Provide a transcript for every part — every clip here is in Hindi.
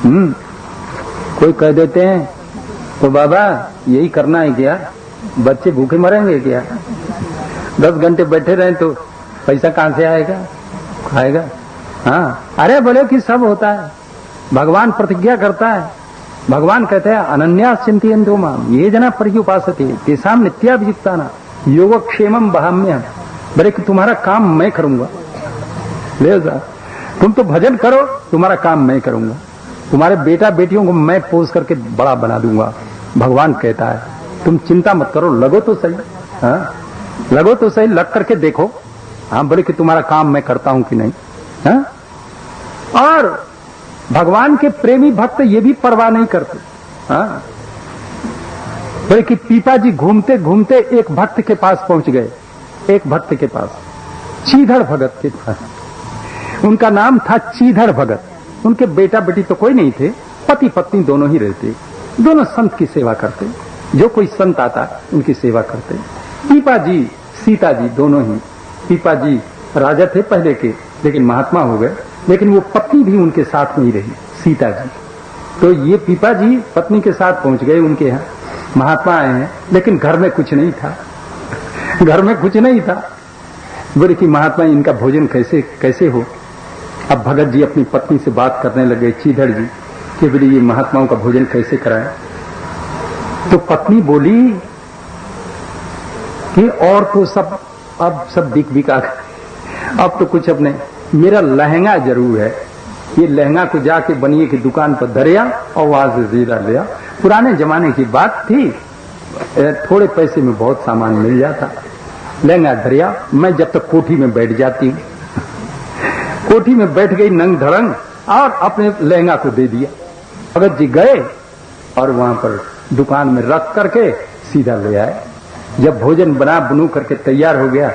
कोई कह देते हैं तो बाबा यही करना है क्या, बच्चे भूखे मरेंगे क्या, 10 घंटे बैठे रहे तो पैसा कहां से आएगा, खाएगा। हाँ, अरे बोले कि सब होता है, भगवान प्रतिज्ञा करता है, भगवान कहते हैं अनन्यास चिंतयन्तो माम ये जना पर्युपासते तेषाम नित्याभियुक्ताना योगक्षेमम वहाम्यहम्। बोले कि तुम्हारा काम मैं करूंगा, ले जा, तुम तो भजन करो, तुम्हारा काम मैं करूंगा, तुम्हारे बेटा बेटियों को मैं पोस करके बड़ा बना दूंगा। भगवान कहता है तुम चिंता मत करो, लगो तो सही, हाँ लगो तो सही, लग करके देखो। हाँ, बोले कि तुम्हारा काम मैं करता हूं कि नहीं। हाँ? और भगवान के प्रेमी भक्त ये भी परवाह नहीं करते। हाँ? बोले कि पीपा जी घूमते घूमते एक भक्त के पास पहुंच गए, एक भक्त के पास, चीधड़ भगत के पास। उनका नाम था चीधड़ भगत। उनके बेटा बेटी तो कोई नहीं थे, पति पत्नी दोनों ही रहते, दोनों संत की सेवा करते, जो कोई संत आता उनकी सेवा करते। पीपा जी सीता जी दोनों ही, पीपा जी राजा थे पहले के, लेकिन महात्मा हो गए, लेकिन वो पत्नी भी उनके साथ नहीं रही, सीता जी। तो ये पीपा जी पत्नी के साथ पहुंच गए उनके यहाँ, महात्मा आए हैं, लेकिन घर में कुछ नहीं था, घर में कुछ नहीं था। बोले कि महात्मा इनका भोजन कैसे कैसे हो। अब भगत जी अपनी पत्नी से बात करने लगे, चीधड़ जी, कि बोले ये महात्माओं का भोजन कैसे कराएं। तो पत्नी बोली कि और तो सब अब सब बिक बिका, अब तो कुछ अपने, मेरा लहंगा जरूर है, ये लहंगा को जाके बनिए की दुकान पर धरिया और वहां से जीरा लिया। पुराने जमाने की बात थी, थोड़े पैसे में बहुत सामान मिल जाता। लहंगा धरिया, मैं जब तक कोठी में बैठ जाती हूँ, कोठी में बैठ गई नंग धड़ंग और अपने लहंगा को दे दिया। भगत जी गए और वहां पर दुकान में रख करके सीधा ले आए। जब भोजन बना बनू करके तैयार हो गया,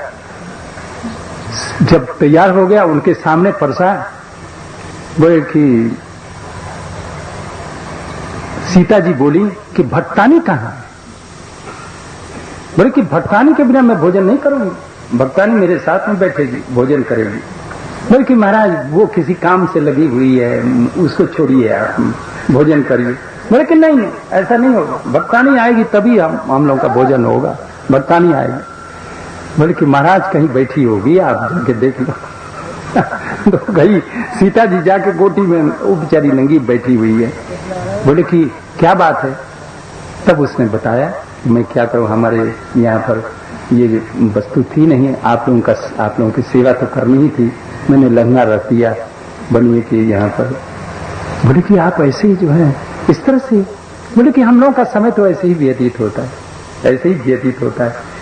जब तैयार हो गया उनके सामने परसा, बोले कि सीता जी बोली कि भट्टानी कहाँ है। बोले कि भट्टानी के बिना मैं भोजन नहीं करूंगी, भट्टानी मेरे साथ में बैठेगी भोजन करेगी। बोले कि महाराज वो किसी काम से लगी हुई है, उसको छोड़िए, आप भोजन करिए। बोले कि नहीं ऐसा नहीं होगा, भट्टानी आएगी तभी हम लोगों का भोजन होगा, भट्टानी आएगी। बोले कि महाराज कहीं बैठी होगी, आप जाके देख लो। तो गई सीता जी जाके कोठी में, वो बेचारी नंगी बैठी हुई है। बोले कि क्या बात है। तब उसने बताया कि मैं क्या करूं, हमारे यहाँ पर ये वस्तु थी नहीं, आप लोगों की सेवा तो करनी ही थी, मैंने लहंगा रख दिया बनिए के यहाँ पर। बोले कि आप ऐसे ही जो है इस तरह से। बोले कि हम लोगों का समय तो ऐसे ही व्यतीत होता है, ऐसे ही व्यतीत होता है।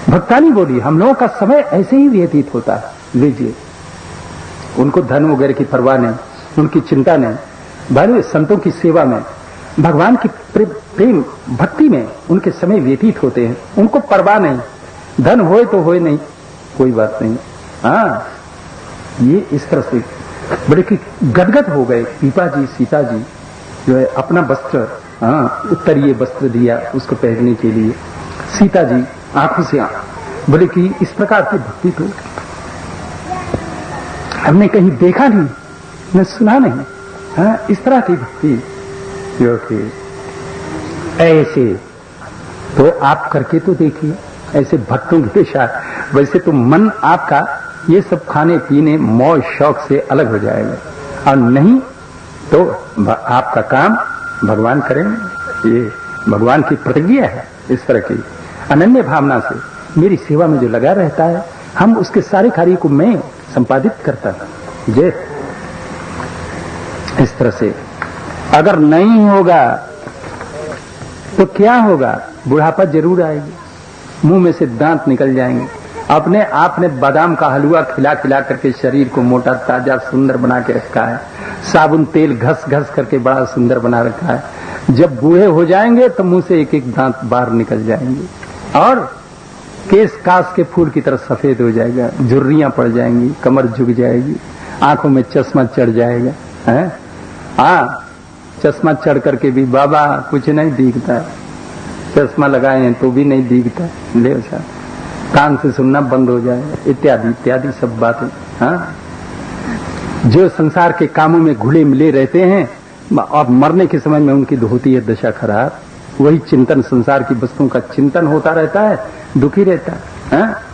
भक्तानी बोली हम लोगों का समय ऐसे ही व्यतीत होता है, लीजिए। उनको धन वगैरह की परवाह नहीं, उनकी चिंता नहीं, भाई संतों की सेवा में, भगवान की प्रेम भक्ति में उनके समय व्यतीत होते हैं, उनको परवाह नहीं, धन होए तो होए नहीं, कोई बात नहीं। हाँ, ये इस तरह से बड़े की गदगद हो गए। पीपा जी सीता जी जो है अपना वस्त्र, हाँ उत्तरीय वस्त्र दिया उसको पहनने के लिए। सीता जी आंखों से बोले कि इस प्रकार की भक्ति तो हमने कहीं देखा नहीं, न सुना नहीं। हाँ, इस तरह की भक्ति जो कि ऐसे तो आप करके तो देखिए, ऐसे भक्तों के साथ। वैसे तो मन आपका ये सब खाने पीने मौज शौक से अलग हो जाएगा, और नहीं तो आपका काम भगवान करेंगे। ये भगवान की प्रतिज्ञा है। इस तरह की अनन्य भावना से मेरी सेवा में जो लगा रहता है, हम उसके सारे कार्य को मैं संपादित करता हूं। ये इस तरह से अगर नहीं होगा तो क्या होगा, बुढ़ापा जरूर आएगी, मुंह में से दांत निकल जाएंगे। अपने आप ने बादाम का हलवा खिला खिला करके शरीर को मोटा ताजा सुंदर बना के रखा है, साबुन तेल घस घस करके बड़ा सुंदर बना रखा है। जब बूढ़े हो जाएंगे तो मुंह से एक एक दांत बाहर निकल जाएंगे, और केस कास के फूल की तरह सफेद हो जाएगा, झुर्रियां पड़ जाएंगी, कमर झुक जाएगी, आंखों में चश्मा चढ़ जाएगा है। हाँ, चश्मा चढ़ करके भी बाबा कुछ नहीं दिखता, चश्मा लगाए हैं तो भी नहीं दिखता, ले साहब कान से सुनना बंद हो जाएगा, इत्यादि इत्यादि सब बातें। हाँ, जो संसार के कामों में घुले मिले रहते हैं अब मरने के समय में उनकी होती है दशा खराब। वही चिंतन, संसार की वस्तुओं का चिंतन होता रहता है, दुखी रहता है।